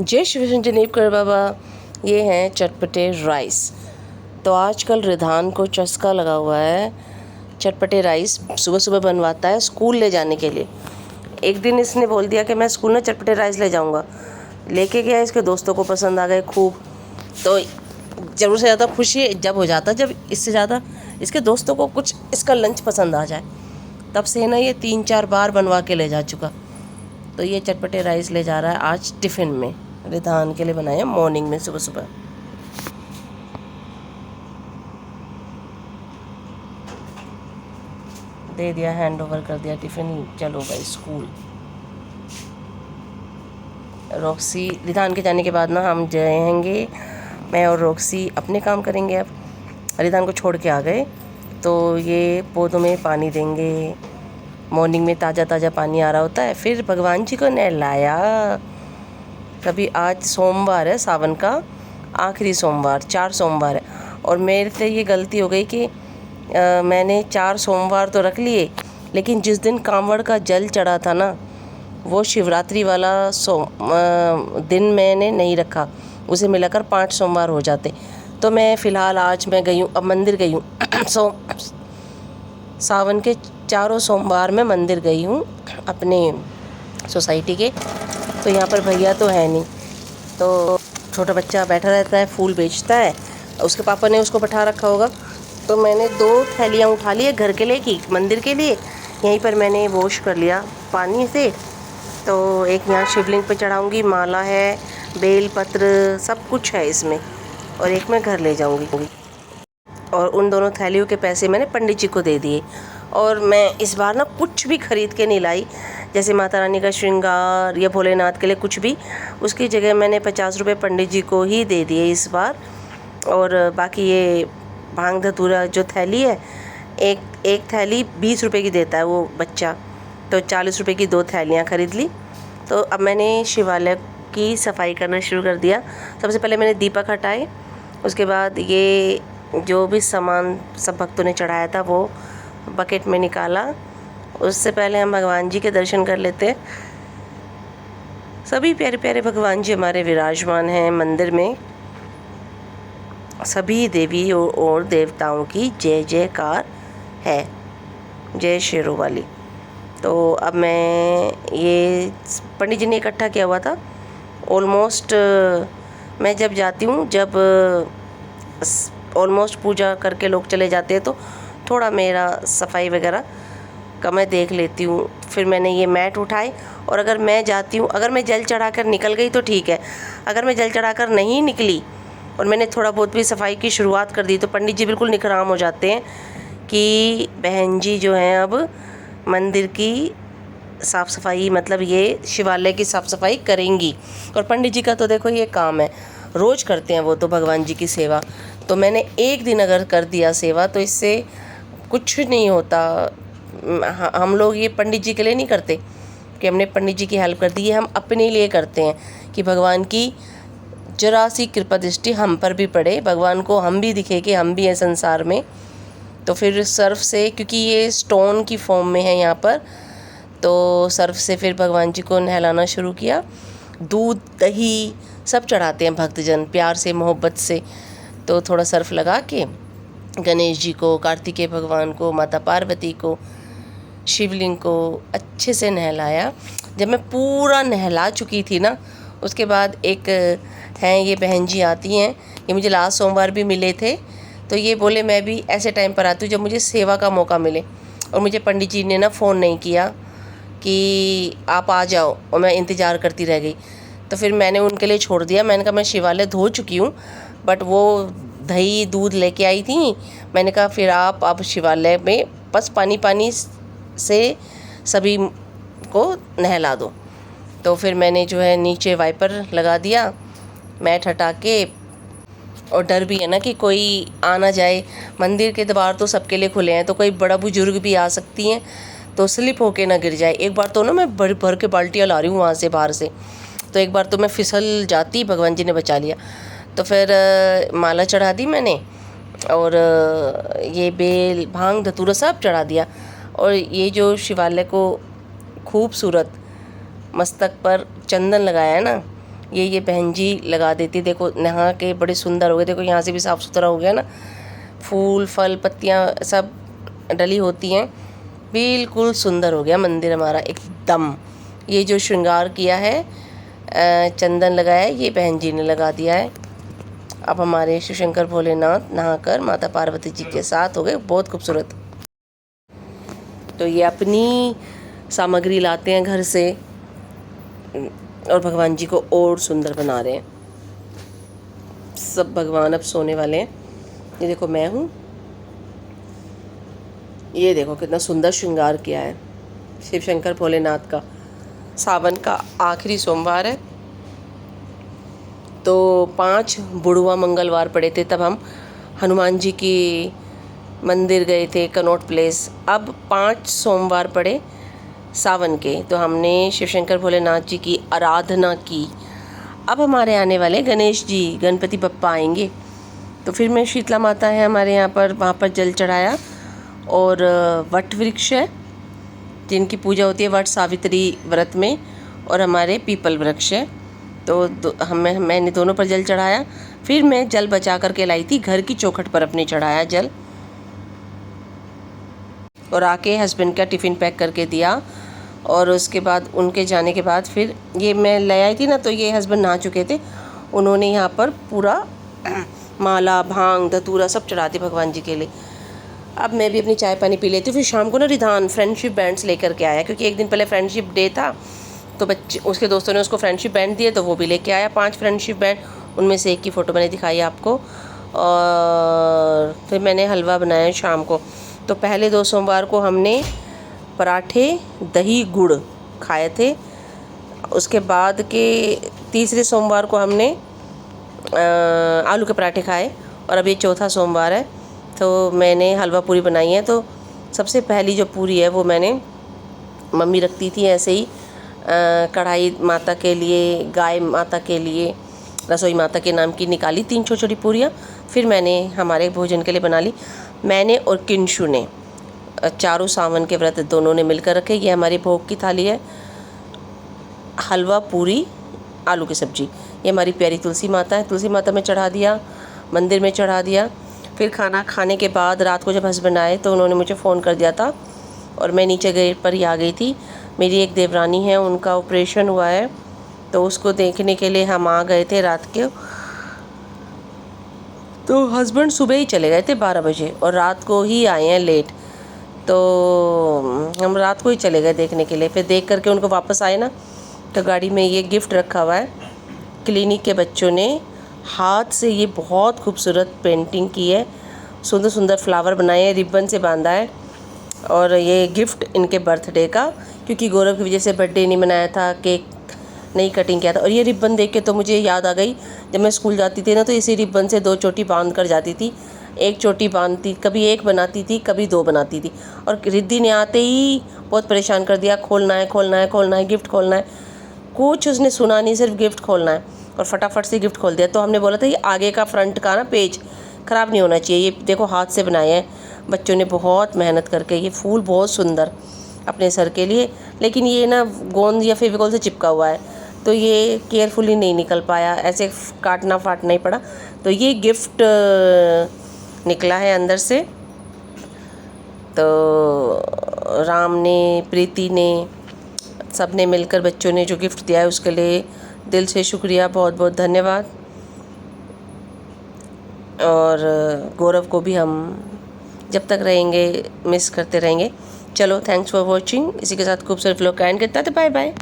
जय श्री जनेबकर बाबा। ये हैं चटपटे राइस। तो आजकल रिधान को चस्का लगा हुआ है, चटपटे राइस सुबह सुबह बनवाता है स्कूल ले जाने के लिए। एक दिन इसने बोल दिया कि मैं स्कूल में चटपटे राइस ले जाऊंगा। लेके गया, इसके दोस्तों को पसंद आ गए खूब। तो ज़रूर से ज़्यादा खुशी जब हो जाता जब इससे ज़्यादा इसके दोस्तों को कुछ इसका लंच पसंद आ जाए। तब से ना ये 3-4 बार बनवा के ले जा चुका। तो ये चटपटे राइस ले जा रहा है आज टिफ़िन में। रिधान के लिए बनाया मॉर्निंग में सुबह सुबह। दे दिया, हैंड ओवर कर दिया टिफ़िन, चलो भाई स्कूल। रॉक्सी रिधान के जाने के बाद ना हम जाएंगे, मैं और रॉक्सी अपने काम करेंगे। अब रिधान को छोड़ के आ गए तो ये पौधों में पानी देंगे। मॉर्निंग में ताज़ा ताज़ा पानी आ रहा होता है। फिर भगवान जी को नहलाया। कभी आज सोमवार है, सावन का आखिरी सोमवार, 4 सोमवार है। और मेरे से ये गलती हो गई कि मैंने 4 सोमवार तो रख लिए, लेकिन जिस दिन कांवड़ का जल चढ़ा था ना, वो शिवरात्रि वाला दिन मैंने नहीं रखा। उसे मिलाकर 5 सोमवार हो जाते। तो मैं फ़िलहाल आज मैं गई हूँ, अब मंदिर गई हूँ। सावन के 4 सोमवार में मंदिर गई हूँ अपने सोसाइटी के। तो यहाँ पर भैया तो है नहीं, तो छोटा बच्चा बैठा रहता है, फूल बेचता है। उसके पापा ने उसको बैठा रखा होगा। तो मैंने 2 थैलियाँ उठा ली, घर के लिए कि मंदिर के लिए। यहीं पर मैंने वॉश कर लिया पानी से। तो एक यहाँ शिवलिंग पे चढ़ाऊँगी, माला है, बेल पत्र सब कुछ है इसमें, और एक मैं घर ले जाऊँगी। और उन दोनों थैलियों के पैसे मैंने पंडित जी को दे दिए। और मैं इस बार ना कुछ भी ख़रीद के नहीं लाई, जैसे माता रानी का श्रृंगार या भोलेनाथ के लिए कुछ भी। उसकी जगह मैंने 50 रुपये पंडित जी को ही दे दिए इस बार। और बाकी ये भांग धतूरा जो थैली है, एक थैली 20 रुपये की देता है वो बच्चा, तो 40 रुपये की 2 थैलियाँ ख़रीद ली। तो अब मैंने शिवालय की सफाई करना शुरू कर दिया। सबसे पहले मैंने दीपक हटाए, उसके बाद ये जो भी सामान सब भक्तों ने चढ़ाया था वो बकेट में निकाला। उससे पहले हम भगवान जी के दर्शन कर लेते हैं। सभी प्यारे प्यारे भगवान जी हमारे विराजमान हैं मंदिर में। सभी देवी और देवताओं की जय जयकार है, जय शेरों वाली। तो अब मैं ये पंडित जी ने इकट्ठा किया हुआ था ऑलमोस्ट। मैं जब जाती हूँ, जब ऑलमोस्ट पूजा करके लोग चले जाते हैं, तो थोड़ा मेरा सफाई वगैरह का मैं देख लेती हूँ। फिर मैंने ये मैट उठाए, और अगर मैं जाती हूँ, अगर मैं जल चढ़ाकर निकल गई तो ठीक है। अगर मैं जल चढ़ाकर नहीं निकली और मैंने थोड़ा बहुत भी सफाई की शुरुआत कर दी, तो पंडित जी बिल्कुल निकराम हो जाते हैं कि बहन जी जो हैं अब मंदिर की साफ़ सफाई, मतलब ये शिवालय की साफ़ सफाई करेंगी। और पंडित जी का तो देखो ये काम है, रोज़ करते हैं वो तो भगवान जी की सेवा। तो मैंने एक दिन अगर कर दिया सेवा तो इससे कुछ नहीं होता। हम लोग ये पंडित जी के लिए नहीं करते कि हमने पंडित जी की हेल्प कर दी, ये हम अपने लिए करते हैं कि भगवान की जरा सी कृपा दृष्टि हम पर भी पड़े, भगवान को हम भी दिखे कि हम भी हैं संसार में। तो फिर सर्फ से, क्योंकि ये स्टोन की फॉर्म में है यहाँ पर, तो सर्फ से फिर भगवान जी को नहलाना शुरू किया। दूध दही सब चढ़ाते हैं भक्तजन प्यार से मोहब्बत से। तो थोड़ा सर्फ लगा के गणेश जी को, कार्तिकेय भगवान को, माता पार्वती को, शिवलिंग को अच्छे से नहलाया। जब मैं पूरा नहला चुकी थी ना, उसके बाद एक हैं ये बहन जी आती हैं, ये मुझे लास्ट सोमवार भी मिले थे। तो ये बोले मैं भी ऐसे टाइम पर आती हूँ जब मुझे सेवा का मौका मिले। और मुझे पंडित जी ने ना फ़ोन नहीं किया कि आप आ जाओ, और मैं इंतज़ार करती रह गई। तो फिर मैंने उनके लिए छोड़ दिया। मैंने कहा मैं शिवालय धो चुकी हूँ, बट वो दही दूध लेके आई थी। मैंने कहा फिर आप अब शिवालय में बस पानी से सभी को नहला दो। तो फिर मैंने जो है नीचे वाइपर लगा दिया, मैट हटा के। और डर भी है ना कि कोई आ ना जाए, मंदिर के द्वार तो सबके लिए खुले हैं, तो कोई बड़ा बुजुर्ग भी आ सकती हैं, तो स्लिप होके ना गिर जाए। एक बार तो ना मैं भर के बाल्टियाँ ला रही हूँ वहाँ से बाहर से, तो एक बार तो मैं फिसल जाती, भगवान जी ने बचा लिया। तो फिर माला चढ़ा दी मैंने, और ये बेल भांग धतूरा सब चढ़ा दिया। और ये जो शिवालय को खूबसूरत मस्तक पर चंदन लगाया है ना, ये बहन जी लगा देती। देखो नहा के बड़े सुंदर हो गए। देखो यहाँ से भी साफ़ सुथरा हो गया ना, फूल फल पत्तियाँ सब डली होती हैं, बिल्कुल सुंदर हो गया मंदिर हमारा एकदम। ये जो श्रृंगार किया है, चंदन लगाया है, ये बहन जी ने लगा दिया है। अब हमारे शिव शंकर भोलेनाथ नहाकर माता पार्वती जी के साथ हो गए बहुत खूबसूरत। तो ये अपनी सामग्री लाते हैं घर से और भगवान जी को और सुंदर बना रहे हैं। सब भगवान अब सोने वाले हैं। ये देखो मैं हूँ, ये देखो कितना सुंदर श्रृंगार किया है शिव शंकर भोलेनाथ का। सावन का आखिरी सोमवार है, तो 5 बुढ़वा मंगलवार पड़े थे तब हम हनुमान जी की मंदिर गए थे कनॉट प्लेस। अब 5 सोमवार पड़े सावन के, तो हमने शिव शंकर भोलेनाथ जी की आराधना की। अब हमारे आने वाले गणेश जी, गणपति बप्पा आएंगे, तो फिर मैं शीतला माता है हमारे यहाँ पर, वहाँ पर जल चढ़ाया। और वट वृक्ष है जिनकी पूजा होती है वट सावित्री व्रत में, और हमारे पीपल वृक्ष है, तो मैंने दोनों पर जल चढ़ाया। फिर मैं जल बचा करके लाई थी, घर की चौखट पर अपने चढ़ाया जल, और आके हस्बैंड का टिफ़िन पैक करके दिया। और उसके बाद उनके जाने के बाद फिर ये मैं ले आई थी ना, तो ये हस्बैंड नहा चुके थे, उन्होंने यहाँ पर पूरा माला भांग धतूरा सब चढ़ा दी भगवान जी के लिए। अब मैं भी अपनी चाय पानी पी लेती हूँ। फिर शाम को ना रिधान फ्रेंडशिप बैंड्स लेकर के आया, क्योंकि एक दिन पहले फ्रेंडशिप डे था, तो बच्चे उसके दोस्तों ने उसको फ्रेंडशिप बैंड दिए, तो वो भी लेके आया 5 फ्रेंडशिप बैंड। उनमें से एक की फ़ोटो मैंने दिखाई आपको। और फिर मैंने हलवा बनाया शाम को। तो पहले 2 सोमवार को हमने पराठे दही गुड़ खाए थे। उसके बाद के तीसरे सोमवार को हमने आलू के पराठे खाए, और अब ये चौथा सोमवार है, तो मैंने हलवा पूरी बनाई है। तो सबसे पहली जो पूरी है वो मैंने, मम्मी रखती थी ऐसे ही कढ़ाई माता के लिए, गाय माता के लिए, रसोई माता के नाम की निकाली 3 छोटी छोटी पूरियाँ। फिर मैंने हमारे भोजन के लिए बना ली। मैंने और किंशु ने, चारों सावन के व्रत दोनों ने मिलकर रखे। ये हमारी भोग की थाली है, हलवा पूरी आलू की सब्ज़ी। ये हमारी प्यारी तुलसी माता है, तुलसी माता में चढ़ा दिया, मंदिर में चढ़ा दिया। फिर खाना खाने के बाद रात को जब हस्बैंड आए तो उन्होंने मुझे फ़ोन कर दिया था, और मैं नीचे गेट पर ही आ गई थी। मेरी एक देवरानी है, उनका ऑपरेशन हुआ है, तो उसको देखने के लिए हम आ गए थे रात के। तो हस्बैंड सुबह ही चले गए थे 12 बजे, और रात को ही आए हैं लेट, तो हम रात को ही चले गए देखने के लिए। फिर देख करके उनको वापस आए ना, तो गाड़ी में ये गिफ्ट रखा हुआ है। क्लिनिक के बच्चों ने हाथ से ये बहुत खूबसूरत पेंटिंग की है, सुंदर सुंदर फ्लावर बनाए हैं, रिबन से बांधा है। और ये गिफ्ट इनके बर्थडे का, क्योंकि गौरव की वजह से बर्थडे नहीं मनाया था, केक नहीं कटिंग किया था। और ये रिबन देख के तो मुझे याद आ गई, जब मैं स्कूल जाती थी ना, तो इसी रिबन से 2 चोटी बांध कर जाती थी। एक चोटी बांधती, कभी एक बनाती थी, कभी 2 बनाती थी। और रिद्धि ने आते ही बहुत परेशान कर दिया, खोलना है खोलना है खोलना है, गिफ्ट खोलना है। कुछ उसने सुना नहीं, सिर्फ गिफ्ट खोलना है, और फटाफट से गिफ्ट खोल दिया। तो हमने बोला था ये आगे का फ्रंट का ना पेज ख़राब नहीं होना चाहिए। ये देखो हाथ से बनाए हैं बच्चों ने बहुत मेहनत करके। ये फूल बहुत सुंदर अपने सर के लिए, लेकिन ये ना गोंद या फेविकॉल से चिपका हुआ है, तो ये केयरफुली नहीं निकल पाया, ऐसे काटना फाटना ही पड़ा। तो ये गिफ्ट निकला है अंदर से। तो राम ने, प्रीति ने, सब ने मिलकर बच्चों ने जो गिफ्ट दिया है उसके लिए दिल से शुक्रिया, बहुत बहुत धन्यवाद। और गौरव को भी हम जब तक रहेंगे मिस करते रहेंगे। चलो, थैंक्स फॉर वॉचिंग। इसी के साथ खूबसूरत व्लॉग का एंड करता था। Bye bye.